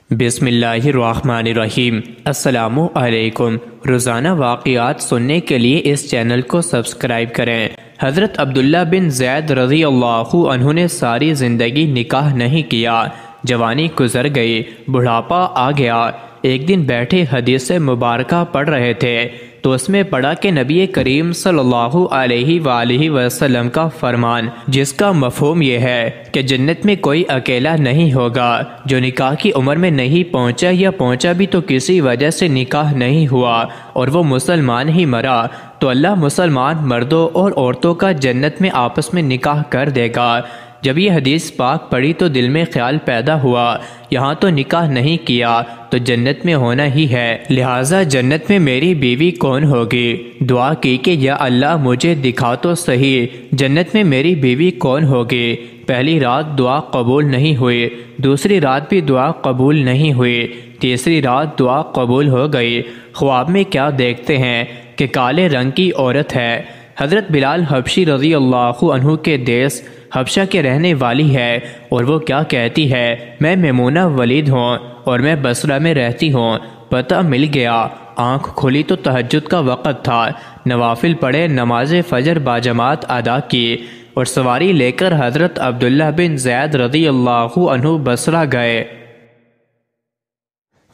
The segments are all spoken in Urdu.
بسم اللہ الرحمن الرحیم۔ السلام علیکم۔ روزانہ واقعات سننے کے لیے اس چینل کو سبسکرائب کریں۔ حضرت عبداللہ بن زید رضی اللہ عنہ نے ساری زندگی نکاح نہیں کیا۔ جوانی گزر گئی، بڑھاپا آ گیا۔ ایک دن بیٹھے حدیث مبارکہ پڑھ رہے تھے تو اس میں پڑھا کہ نبی کریم صلی اللہ علیہ وآلہ وسلم کا فرمان، جس کا مفہوم یہ ہے کہ جنت میں کوئی اکیلا نہیں ہوگا جو نکاح کی عمر میں نہیں پہنچا یا پہنچا بھی تو کسی وجہ سے نکاح نہیں ہوا اور وہ مسلمان ہی مرا، تو اللہ مسلمان مردوں اور عورتوں کا جنت میں آپس میں نکاح کر دے گا۔ جب یہ حدیث پاک پڑھی تو دل میں خیال پیدا ہوا، یہاں تو نکاح نہیں کیا تو جنت میں ہونا ہی ہے، لہٰذا جنت میں میری بیوی کون ہوگی؟ دعا کی کہ یا اللہ مجھے دکھا تو صحیح جنت میں میری بیوی کون ہوگی۔ پہلی رات دعا قبول نہیں ہوئی، دوسری رات بھی دعا قبول نہیں ہوئی، تیسری رات دعا قبول ہو گئی۔ خواب میں کیا دیکھتے ہیں کہ کالے رنگ کی عورت ہے، حضرت بلال حبشی رضی اللہ عنہ کے دیس حبشہ کے رہنے والی ہے، اور وہ کیا کہتی ہے، میں میمونہ ولید ہوں اور میں بصرہ میں رہتی ہوں۔ پتہ مل گیا۔ آنکھ کھلی تو تہجد کا وقت تھا، نوافل پڑھے، نماز فجر باجماعت ادا کی اور سواری لے کر حضرت عبداللہ بن زید رضی اللہ عنہ بصرہ گئے۔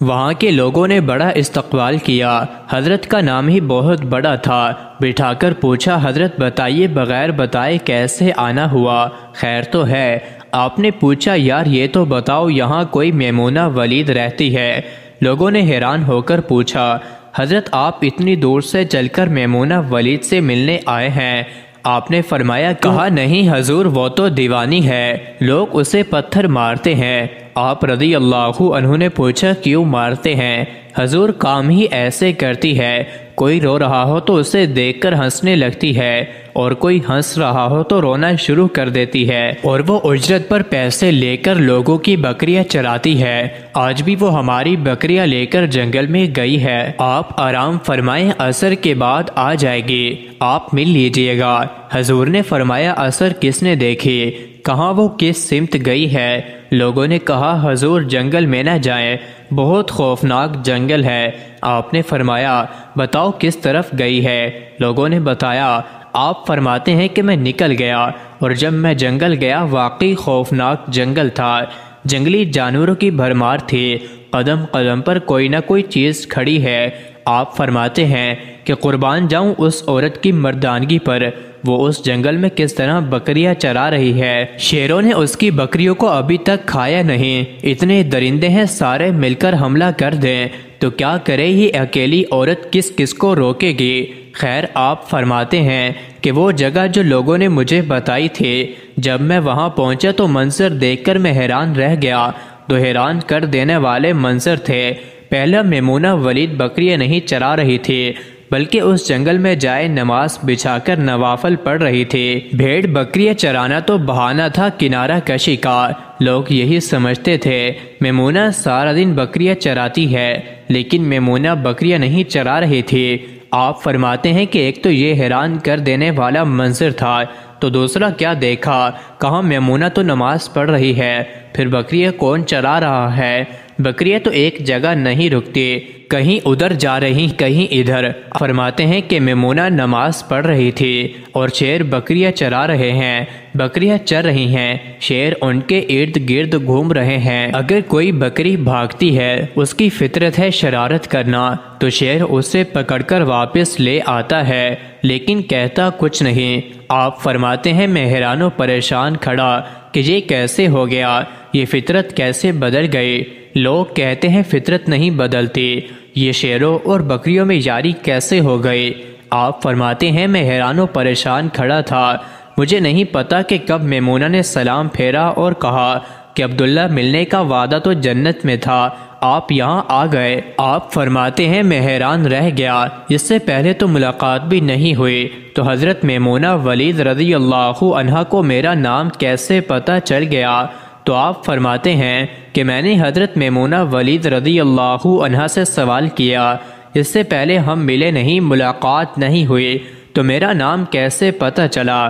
وہاں کے لوگوں نے بڑا استقبال کیا، حضرت کا نام ہی بہت بڑا تھا۔ بٹھا کر پوچھا، حضرت بتائیے بغیر بتائے کیسے آنا ہوا، خیر تو ہے؟ آپ نے پوچھا، یار یہ تو بتاؤ یہاں کوئی میمونہ ولید رہتی ہے؟ لوگوں نے حیران ہو کر پوچھا، حضرت آپ اتنی دور سے چل کر میمونہ ولید سے ملنے آئے ہیں؟ آپ نے فرمایا، کہا نہیں حضور وہ تو دیوانی ہے، لوگ اسے پتھر مارتے ہیں۔ آپ رضی اللہ عنہ نے پوچھا، کیوں مارتے ہیں؟ حضور کام ہی ایسے کرتی ہے، کوئی رو رہا ہو تو اسے دیکھ کر ہنسنے لگتی ہے اور کوئی ہنس رہا ہو تو رونا شروع کر دیتی ہے، اور وہ اجرت پر پیسے لے کر لوگوں کی بکریاں چراتی ہے۔ آج بھی وہ ہماری بکریاں لے کر جنگل میں گئی ہے، آپ آرام فرمائیں، عصر کے بعد آ جائے گی، آپ مل لیجئے گا۔ حضور نے فرمایا، عصر کس نے دیکھی؟ کہاں وہ کس سمت گئی ہے؟ لوگوں نے کہا، حضور جنگل میں نہ جائیں، بہت خوفناک جنگل ہے۔ آپ نے فرمایا، بتاؤ کس طرف گئی ہے؟ لوگوں نے بتایا۔ آپ فرماتے ہیں کہ میں نکل گیا، اور جب میں جنگل گیا واقعی خوفناک جنگل تھا، جنگلی جانوروں کی بھرمار تھی، قدم قدم پر کوئی نہ کوئی چیز کھڑی ہے۔ آپ فرماتے ہیں کہ قربان جاؤں اس عورت کی مردانگی پر، وہ اس جنگل میں کس طرح بکریاں چرا رہی ہے، شیروں نے اس کی بکریوں کو ابھی تک کھایا نہیں، اتنے درندے ہیں سارے مل کر حملہ کر دیں تو کیا کرے یہ اکیلی عورت، کس کس کو روکے گی؟ خیر آپ فرماتے ہیں کہ وہ جگہ جو لوگوں نے مجھے بتائی تھی، جب میں وہاں پہنچا تو منظر دیکھ کر میں حیران رہ گیا، تو حیران کر دینے والے منظر تھے۔ پہلا میمونہ ولید بکریاں نہیں چرا رہی تھی، بلکہ اس جنگل میں جائے نماز بچھا کر نوافل پڑھ رہی تھی۔ بھیڑ بکریاں چرانا تو بہانہ تھا کنارہ کشی کا، لوگ یہی سمجھتے تھے میمونہ سارا دن بکریاں چراتی ہے، لیکن میمونہ بکریاں نہیں چرا رہی تھی۔ آپ فرماتے ہیں کہ ایک تو یہ حیران کر دینے والا منظر تھا، تو دوسرا کیا دیکھا، کہاں میمونہ تو نماز پڑھ رہی ہے، پھر بکریاں کون چرا رہا ہے؟ بکریاں تو ایک جگہ نہیں رکتی، کہیں ادھر جا رہی کہیں ادھر۔ فرماتے ہیں کہ میمونہ نماز پڑھ رہی تھی اور شیر بکریاں چرا رہے ہیں، بکریاں چر رہی ہیں، شیر ان کے ارد گرد گھوم رہے ہیں۔ اگر کوئی بکری بھاگتی ہے، اس کی فطرت ہے شرارت کرنا، تو شیر اسے پکڑ کر واپس لے آتا ہے، لیکن کہتا کچھ نہیں۔ آپ فرماتے ہیں میں حیران و پریشان کھڑا کہ یہ کیسے ہو گیا، یہ فطرت کیسے بدل گئی؟ لوگ کہتے ہیں فطرت نہیں بدلتی، یہ شیروں اور بکریوں میں یاری کیسے ہو گئی؟ آپ فرماتے ہیں میں حیران و پریشان کھڑا تھا، مجھے نہیں پتا کہ کب میمونہ نے سلام پھیرا اور کہا کہ عبداللہ ملنے کا وعدہ تو جنت میں تھا، آپ یہاں آ گئے۔ آپ فرماتے ہیں میں حیران رہ گیا، اس سے پہلے تو ملاقات بھی نہیں ہوئی، تو حضرت میمونہ ولید رضی اللہ عنہا کو میرا نام کیسے پتہ چل گیا؟ تو آپ فرماتے ہیں کہ میں نے حضرت میمونہ ولید رضی اللہ عنہا سے سوال کیا، اس سے پہلے ہم ملے نہیں، ملاقات نہیں ہوئی، تو میرا نام کیسے پتہ چلا؟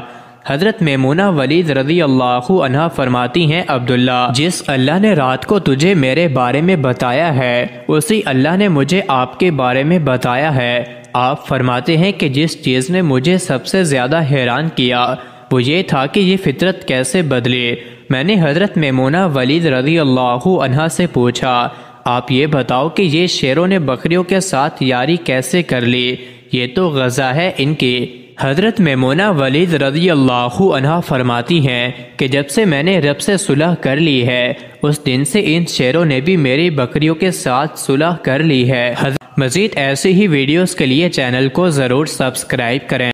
حضرت میمونہ ولید رضی اللہ عنہا فرماتی ہیں عبداللہ، جس اللہ نے رات کو تجھے میرے بارے میں بتایا ہے اسی اللہ نے مجھے آپ کے بارے میں بتایا ہے۔ آپ فرماتے ہیں کہ جس چیز نے مجھے سب سے زیادہ حیران کیا وہ یہ تھا کہ یہ فطرت کیسے بدلے۔ میں نے حضرت میمونہ ولید رضی اللہ عنہا سے پوچھا، آپ یہ بتاؤ کہ یہ شیروں نے بکریوں کے ساتھ یاری کیسے کر لی؟ یہ تو غذا ہے ان کی۔ حضرت میمونہ ولید رضی اللہ عنہا فرماتی ہیں کہ جب سے میں نے رب سے صلح کر لی ہے اس دن سے ان شیروں نے بھی میری بکریوں کے ساتھ صلح کر لی ہے۔ مزید ایسی ہی ویڈیوز کے لیے چینل کو ضرور سبسکرائب کریں۔